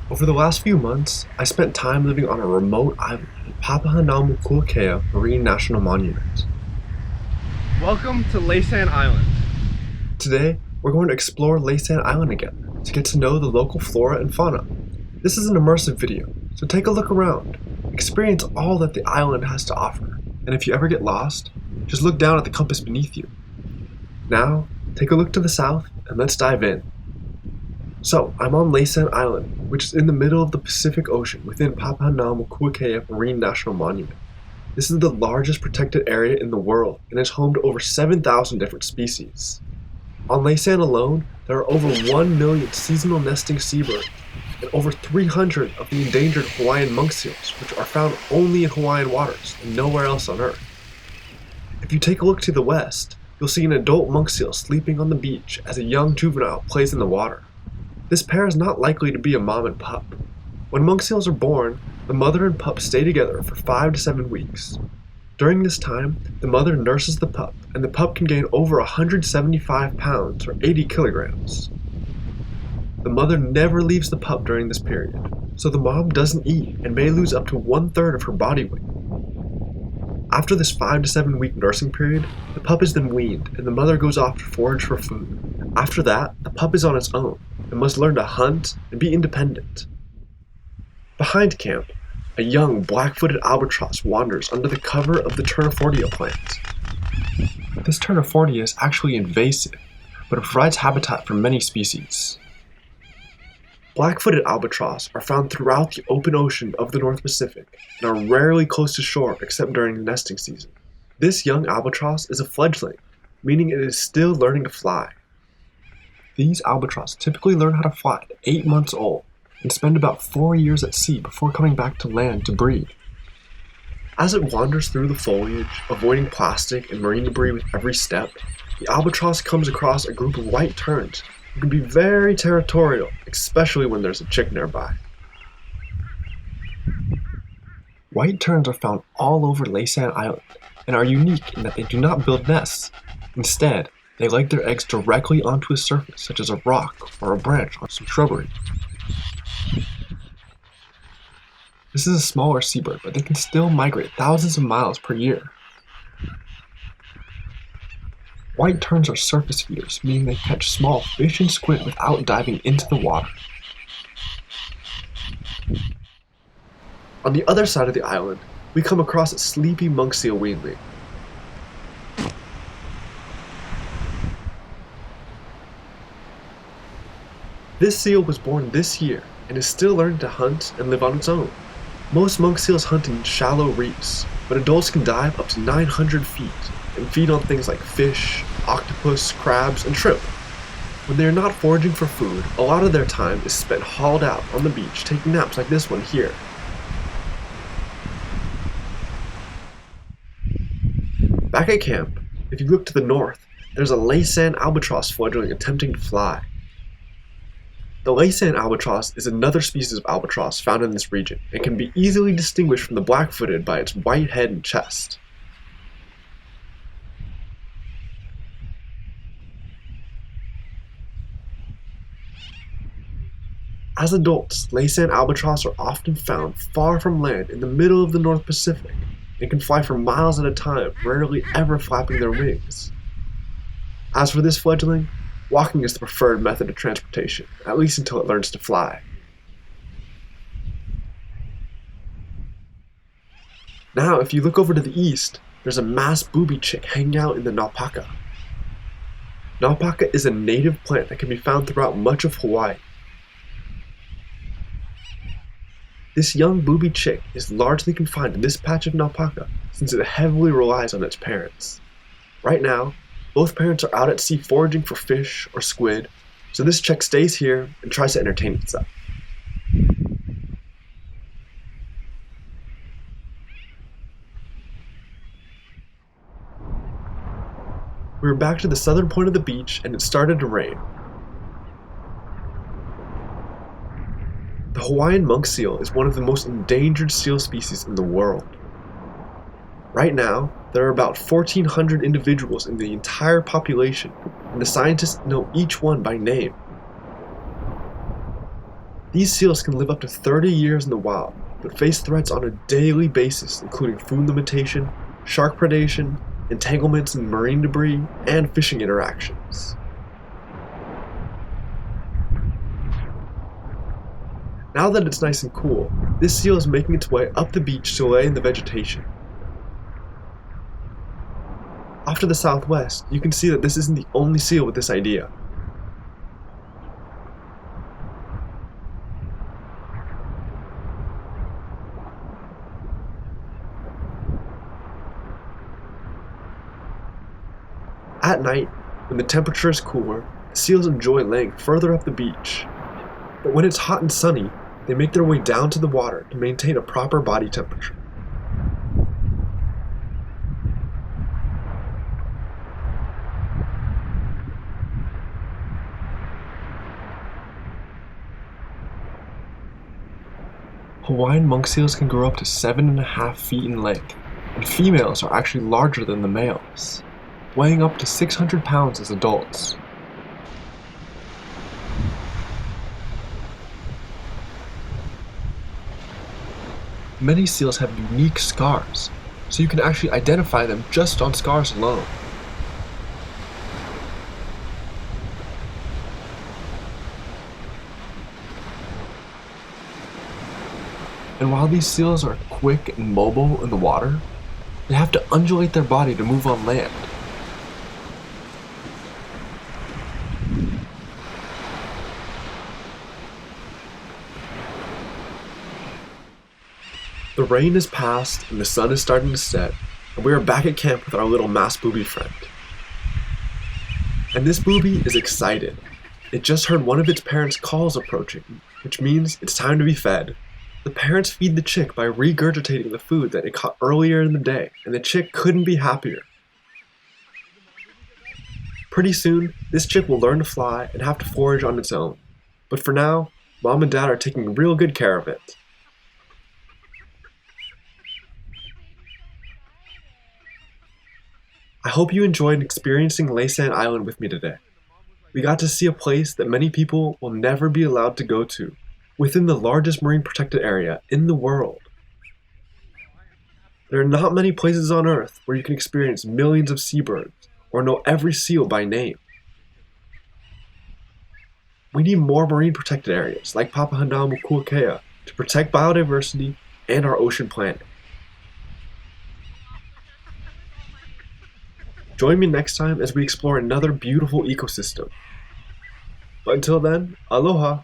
Over the last few months, I spent time living on a remote island at Papahanaumokuakea Marine National Monument. Welcome to Laysan Island. Today, we're going to explore Laysan Island again to get to know the local flora and fauna. This is an immersive video, so take a look around, experience all that the island has to offer, and if you ever get lost, just look down at the compass beneath you. Now, take a look to the south and let's dive in. So, I'm on Laysan Island, which is in the middle of the Pacific Ocean within Papahanaumokuakea Marine National Monument. This is the largest protected area in the world and is home to over 7,000 different species. On Laysan alone, there are over 1 million seasonal nesting seabirds and over 300 of the endangered Hawaiian monk seals, which are found only in Hawaiian waters and nowhere else on Earth. If you take a look to the west, you'll see an adult monk seal sleeping on the beach as a young juvenile plays in the water. This pair is not likely to be a mom and pup. When monk seals are born, the mother and pup stay together for 5 to 7 weeks. During this time, the mother nurses the pup, and the pup can gain over 175 pounds or 80 kilograms. The mother never leaves the pup during this period, so the mom doesn't eat and may lose up to 1/3 of her body weight. After this 5 to 7 week nursing period, the pup is then weaned and the mother goes off to forage for food. After that, the pup is on its own and must learn to hunt and be independent. Behind camp, a young black-footed albatross wanders under the cover of the Turnifordia plant. This Turnifordia is actually invasive, but it provides habitat for many species. Black-footed albatross are found throughout the open ocean of the North Pacific and are rarely close to shore except during the nesting season. This young albatross is a fledgling, meaning it is still learning to fly. These albatross typically learn how to fly at 8 months old and spend about 4 years at sea before coming back to land to breed. As it wanders through the foliage, avoiding plastic and marine debris with every step, the albatross comes across a group of white terns who can be very territorial, especially when there's a chick nearby. White terns are found all over Laysan Island and are unique in that they do not build nests. Instead, they lay their eggs directly onto a surface such as a rock or a branch on some shrubbery. This is a smaller seabird, but they can still migrate thousands of miles per year. White terns are surface feeders, meaning they catch small fish and squid without diving into the water. On the other side of the island, we come across a sleepy monk seal weanling. This seal was born this year and is still learning to hunt and live on its own. Most monk seals hunt in shallow reefs, but adults can dive up to 900 feet and feed on things like fish, octopus, crabs, and shrimp. When they are not foraging for food, a lot of their time is spent hauled out on the beach taking naps like this one here. Back at camp, if you look to the north, there's a Laysan albatross fledgling attempting to fly. The Laysan albatross is another species of albatross found in this region and can be easily distinguished from the black-footed by its white head and chest. As adults, Laysan albatross are often found far from land in the middle of the North Pacific and can fly for miles at a time, rarely ever flapping their wings. As for this fledgling, walking is the preferred method of transportation, at least until it learns to fly. Now, if you look over to the east, there's a mass booby chick hanging out in the naupaka. Naupaka is a native plant that can be found throughout much of Hawaii. This young booby chick is largely confined to this patch of naupaka since it heavily relies on its parents. Right now, both parents are out at sea foraging for fish or squid, so this chick stays here and tries to entertain itself. We were back to the southern point of the beach and it started to rain. The Hawaiian monk seal is one of the most endangered seal species in the world. Right now, there are about 1,400 individuals in the entire population, and the scientists know each one by name. These seals can live up to 30 years in the wild, but face threats on a daily basis, including food limitation, shark predation, entanglements in marine debris, and fishing interactions. Now that it's nice and cool, this seal is making its way up the beach to lay in the vegetation. Off to the southwest, you can see that this isn't the only seal with this idea. At night, when the temperature is cooler, the seals enjoy laying further up the beach. But when it's hot and sunny, they make their way down to the water to maintain a proper body temperature. Hawaiian monk seals can grow up to 7.5 feet in length, and females are actually larger than the males, weighing up to 600 pounds as adults. Many seals have unique scars, so you can actually identify them just on scars alone. And while these seals are quick and mobile in the water, they have to undulate their body to move on land. The rain has passed and the sun is starting to set, and we are back at camp with our little mouse booby friend. And this booby is excited. It just heard one of its parents' calls approaching, which means it's time to be fed. The parents feed the chick by regurgitating the food that it caught earlier in the day, and the chick couldn't be happier. Pretty soon, this chick will learn to fly and have to forage on its own. But for now, Mom and Dad are taking real good care of it. I hope you enjoyed experiencing Laysan Island with me today. We got to see a place that many people will never be allowed to go to, within the largest marine protected area in the world. There are not many places on Earth where you can experience millions of seabirds or know every seal by name. We need more marine protected areas like Papahanaumokuakea to protect biodiversity and our ocean planet. Join me next time as we explore another beautiful ecosystem. But until then, aloha!